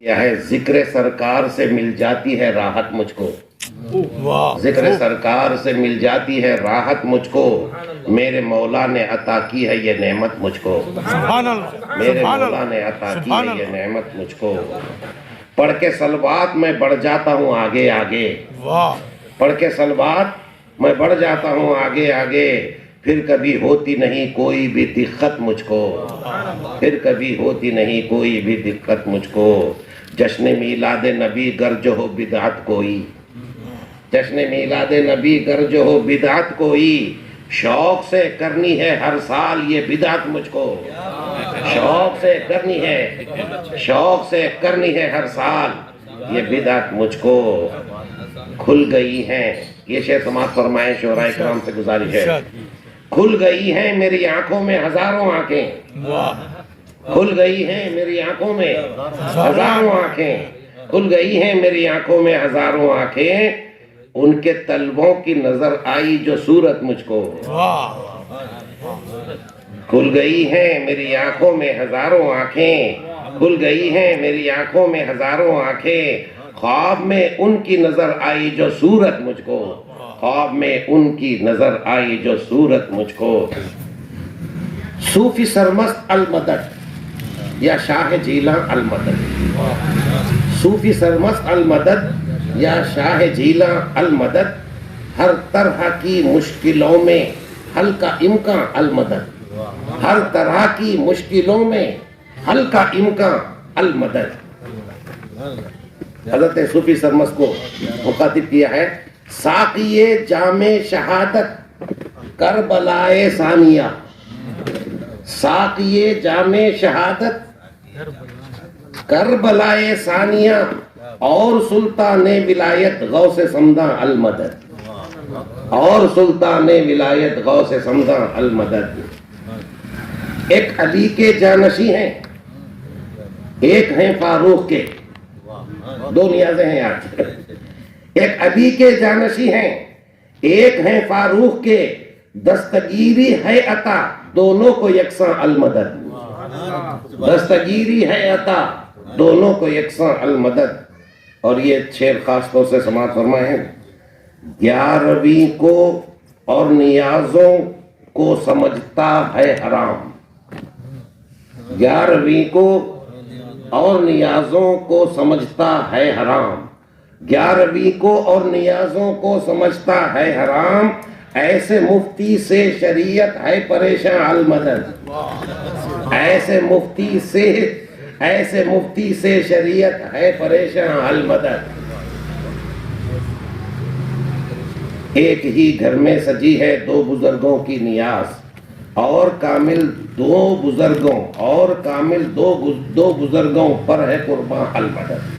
یہ ہے ذکر سرکار سے مل جاتی ہے راحت مجھ کو، ذکر سرکار سے مل جاتی ہے راحت مجھ کو، میرے مولا نے عطا کی ہے یہ نعمت مجھ کو، میرے مولا نے عطا کی ہے یہ نعمت مجھ کو۔ پڑھ کے صلوات میں بڑھ جاتا ہوں آگے آگے، پڑھ کے صلوات میں بڑھ جاتا ہوں آگے آگے، پھر کبھی ہوتی نہیں کوئی بھی دقت مجھ کو، پھر کبھی ہوتی نہیں کوئی بھی دقت مجھ کو۔ جشن میلاد نبی گر جو ہو بدعت کوئی، جشن میلاد نبی گر جو ہو بدعت کوئی، شوق سے کرنی ہے ہر سال یہ بدعت مجھ کو، شوق سے کرنی ہے، شوق سے کرنی ہے ہر سال یہ بدعت مجھ کو۔ کھل گئی ہیں، یہ شعر سماعت فرمائیں، شعراء کرام سے گزارش ہے، کھل گئی ہیں میری آنکھوں میں ہزاروں آنکھیں، کھل گئی ہیں میری آنکھوں میں ہزاروں آنکھیں، کھل گئی ہیں میری آنکھوں میں ہزاروں آنکھیں، ان کے طلبوں کی نظر آئی جو صورت مجھ کو، کھل گئی ہیں میری آنکھوں میں ہزاروں آنکھیں، کھل گئی ہیں میری آنکھوں میں ہزاروں آنکھیں، خواب میں ان کی نظر آئی جو صورت مجھ کو، خواب میں ان کی نظر آئی جو صورت مجھ کو۔ صوفی سرمست المدد یا شاہ جیلاں المدد، صوفی سرمست المدد یا شاہ جیلاں المدد، ہر طرح کی مشکلوں میں حل کا امکان المدد، ہر طرح کی مشکلوں میں حل کا امکان المدد۔ حضرت صوفی سرمست کو مخاطب کیا ہے، ساقی جام شہادت کربلائے ثانیہ، ساقی جام شہادت کربلائے ثانیہ، اور سلطان ولایت غوث سمداں المدد، اور سلطان ولایت غوث سمداں المدد۔ ایک علی کے جانشی ہیں، ایک ہیں فاروق کے، دو نیازیں ہیں آج، ایک علی کے جانشی ہیں، ایک ہیں فاروق کے، دستگیری ہے عطا دونوں کو یکساں المدد، دستگیری ہے عطا دونوں کو یکساں المدد۔ اور یہ شعر خاص طور سے سماعت فرمائیں، گیارہویں کو اور نیازوں کو سمجھتا ہے حرام، گیارہویں کو اور نیازوں کو سمجھتا ہے حرام، گیارہویں کو اور نیازوں کو سمجھتا ہے حرام، ایسے مفتی سے شریعت ہے پریشان المدد، ایسے مفتی سے شریعت ہے پریشان المدد۔ ایک ہی گھر میں سجی ہے دو بزرگوں کی نیاز، اور کامل دو بزرگوں پر ہے قرباں المدد۔